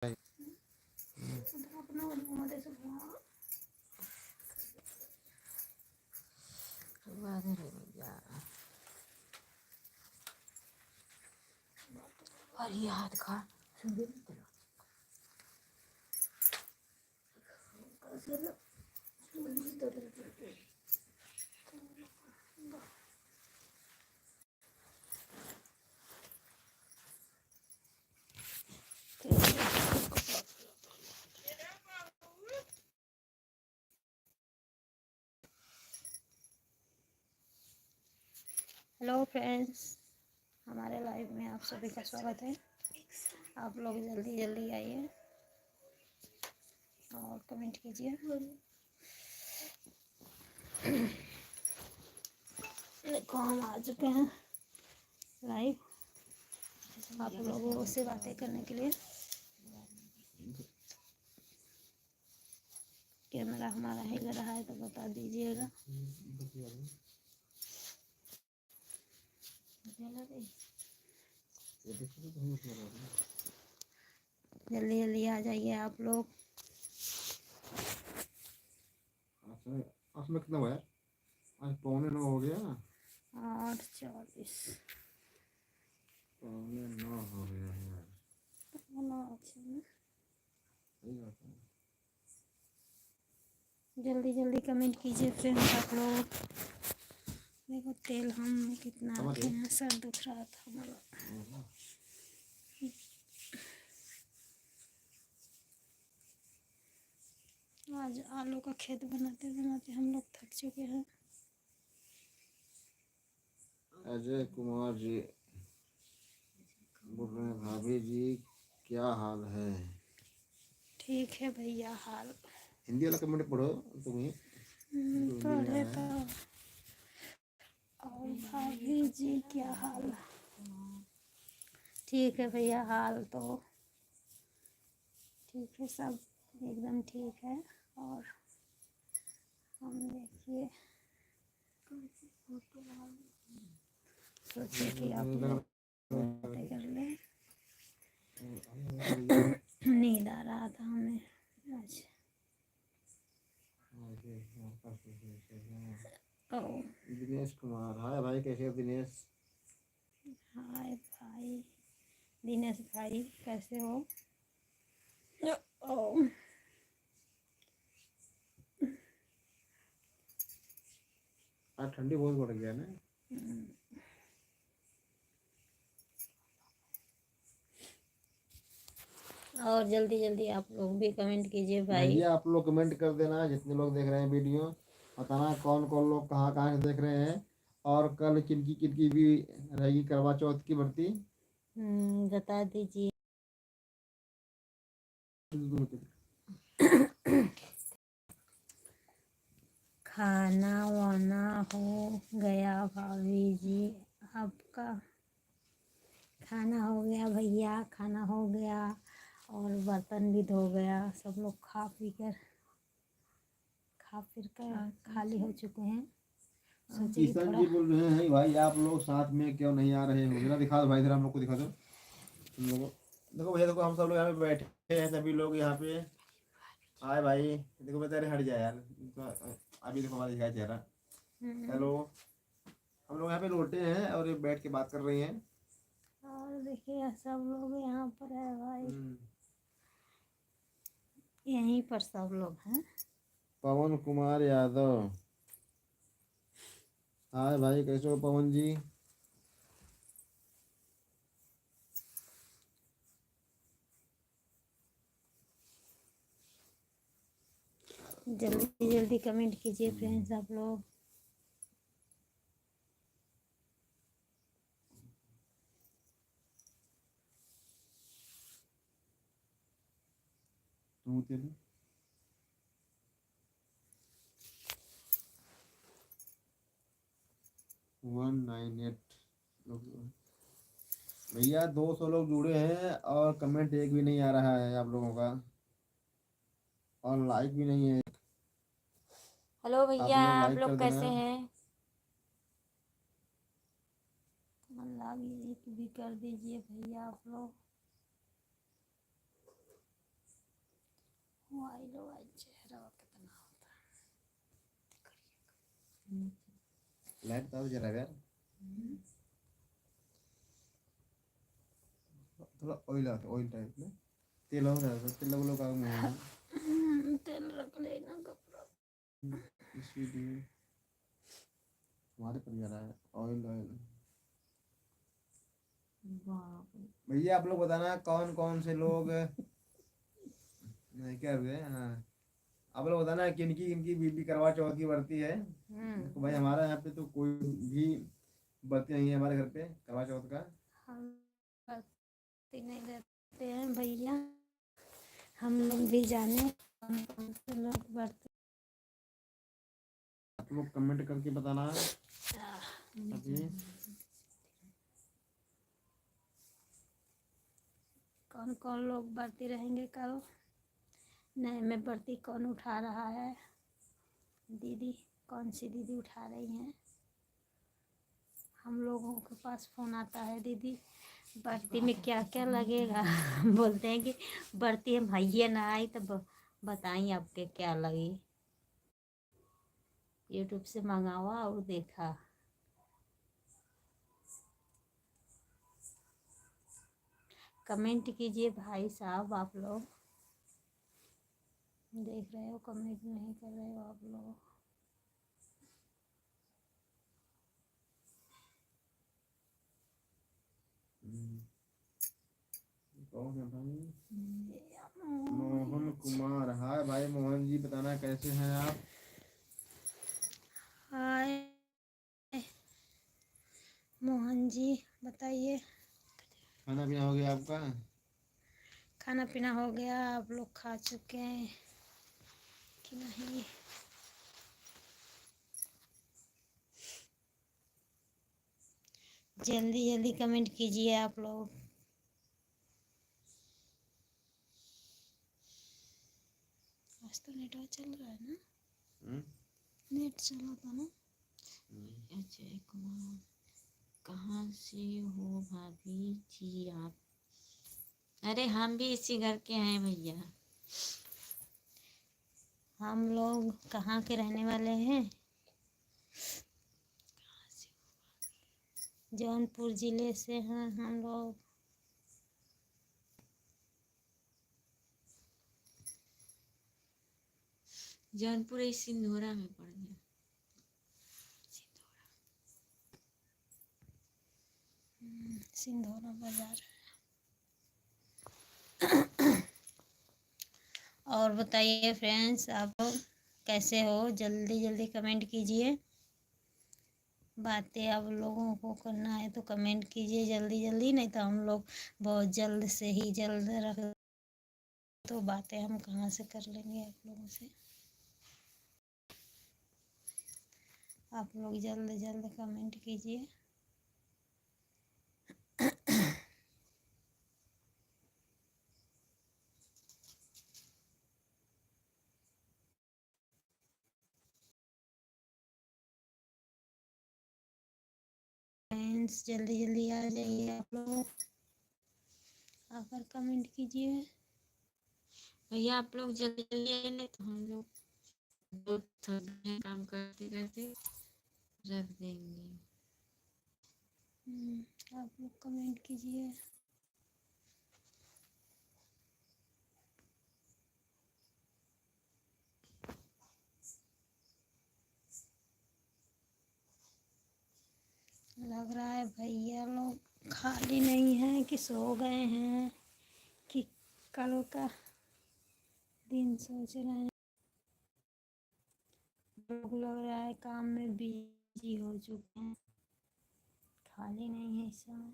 और ये हाथ खा हेलो फ्रेंड्स, हमारे लाइव में आप सभी का स्वागत है। आप लोग जल्दी जल्दी आइए और कमेंट कीजिए। देखो हम आ चुके हैं लाइव आप लोगों से बातें करने के लिए। कैमरा हमारा हिल रहा है तो बता दीजिएगा। जल्दी जल्दी आ जाइए आप लोग। आज में कितना हुआ है? आज 8:45 हो गया। 8:40 9:45 हो गया है यार। जल्दी जल्दी कमेंट कीजिए फ्रेंड्स आप लोग। देखो तेल हम कितना रखे हैं, सर दुख रहा था हमारा। आज आलू का खेत बनाते बनाते हम लोग थक चुके हैं। अजय कुमार जी बोल रहे हैं, भाभी जी क्या हाल है? ठीक है भैया हाल। हिंदी वाला कमेंट पढ़ो तुम ही। पढ़े तो। और भाभी जी क्या हाल? ठीक है भैया हाल तो ठीक है, सब एकदम ठीक है। और हम देखिए सोचे कि आप लोग बातें कर लें। नींद आ रहा था हमें आज। दिनेश कुमार, हाय भाई, कैसे हो दिनेश? हाय भाई दिनेश भाई, कैसे हो? आज ठंडी बहुत बढ़ गया ना। और जल्दी जल्दी आप लोग भी कमेंट कीजिए भाई। भैया आप लोग कमेंट कर देना, जितने लोग देख रहे हैं वीडियो, बताना कौन कौन लोग कहाँ कहाँ से देख रहे हैं, और कल किनकी भी रहेगी करवा चौथ की भर्ती। बता दीजिए। खाना वाना हो गया भाभी जी आपका? खाना हो गया भैया, खाना हो गया और बर्तन भी धो गया। सब लोग खा फिर कर खाली हो चुके हैं। सोचे कि किशन थोड़ा जी बोल रहे हैं, भाई आप लोग साथ में क्यों नहीं आ रहे हो? जरा दिखा दो भाई, जरा हम लोग को दिखा दो। तुम लोग देखो भैया, देखो हम सब लोग यहाँ पे बैठे हैं, सभी लोग यहाँ पे। हाय भाई, देखो बेचारे हट जाए यार, अभी देखो हमारा दिखाया चेहरा। हेलो, हम लोग यहाँ पे लोटे हैं और ये बैठ के बात कर रही हैं। और देखिए सब लोग यहाँ पर है भाई, यहीं पर सब लोग हैं। पवन कुमार यादव, हाय भाई, कैसे हो पवन जी? जल्दी जल्दी कमेंट कीजिए फ्रेंड्स आप लोग। तुम 198 लोग भैया, 200 लोग जुड़े हैं और कमेंट एक भी नहीं आ रहा है आप लोगों का, और लाइक भी नहीं है। हेलो भैया, आप लाइक कर लोग देना। कैसे हैं? लाइक भी कर दीजिए भैया आप लोग। ऑयल ऑयल चेहरा कितना होता लाइट तो जरा यार, थोड़ा ऑयल आता ऑयल टाइप में तेल हो जाता है, तेल लोग का मुंह में है। तेल रख लेना कपड़ा। इसीलिए हमारे पर जा रहा है ऑयल ऑयल। भैया आप लोग बताना कौन कौन से लोग नहीं क्या हुए। हाँ आप लोग बताना किनकी किनकी बीबी करवा चौथ की बरती है। देखो भाई हमारे यहाँ पे तो कोई भी बरती नहीं है हमारे घर पे करवा चौथ का। हम बरती नहीं रहते हैं भैया, हम लोग भी जाने कौन कौन से लोग बरते। आप लोग कमेंट करके बताना अभी कौन कौन लोग बरती रहेंगे कल। नए में बरती कौन उठा रहा है। दीदी कौन सी दीदी उठा रही हैं। हम लोगों के पास फ़ोन आता है दीदी बरती में क्या क्या लगेगा। बोलते हैं कि बरती हम भैया ना आई तो बताई आपके क्या लगी। यूट्यूब से मंगावा और देखा। कमेंट कीजिए भाई साहब, आप लोग देख रहे हो कमेंट नहीं कर रहे हो आप लोग। कौन है भाई? मोहन कुमार। हाय भाई मोहन जी, बताना कैसे हैं आप? हाय मोहन जी बताइए। खाना पीना हो गया आपका? खाना पीना हो गया, आप लोग खा चुके हैं कि नहीं? जल्दी जल्दी कमेंट कीजिए आप लोग। आज तो नेटवर्क चल रहा है ना? नेट चला था ना? अजय कुमार, कहाँ से हो भाभी जी आप? अरे हम भी इसी घर के हैं भैया। हम लोग कहाँ के रहने वाले हैं? जौनपुर ज़िले से हैं हम लोग। जौनपुर इस सिंधोरा में पड़ गया। सिंधोरा बाजार। और बताइए फ्रेंड्स, आप लोग कैसे हो? जल्दी जल्दी कमेंट कीजिए। बातें आप लोगों को करना है तो कमेंट कीजिए जल्दी जल्दी, नहीं तो हम लोग बहुत जल्द से ही जल्द रख तो बातें हम कहाँ से कर लेंगे आप लोगों से। आप लोग जल्द जल्द कमेंट कीजिए। फ्रेंड्स जल्दी जल्दी आ जाइए आप लोग, आकर कमेंट कीजिए। भैया आप लोग जल्दी जल्दी आए, नहीं तो हम लोग दो थक गए काम करते करते, रख देंगे। आप लोग कमेंट कीजिए। लग रहा है भैया लोग खाली नहीं हैं कि सो गए हैं कि कल का दिन सोच रहे हैं। लोग लग रहा है काम में बिजी हो चुके हैं, खाली नहीं है इस समय।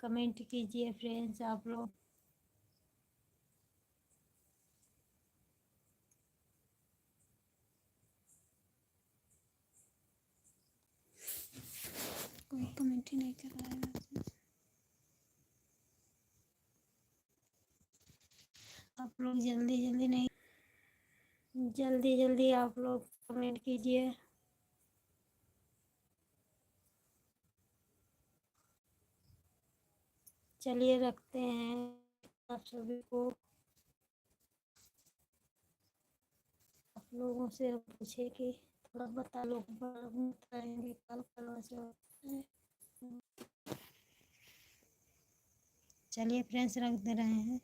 कमेंट कीजिए फ्रेंड्स आप लोग। कोई कमेंट ही नहीं कर रहा है वैसे। आप लोग जल्दी जल्दी नहीं, जल्दी जल्दी आप लोग कमेंट कीजिए। चलिए रखते हैं आप सभी को। आप लोगों से पूछे कि थोड़ा बता लोग बताएंगे कल करवा चौथ है। चलिए फ्रेंड्स रख दे रहे हैं।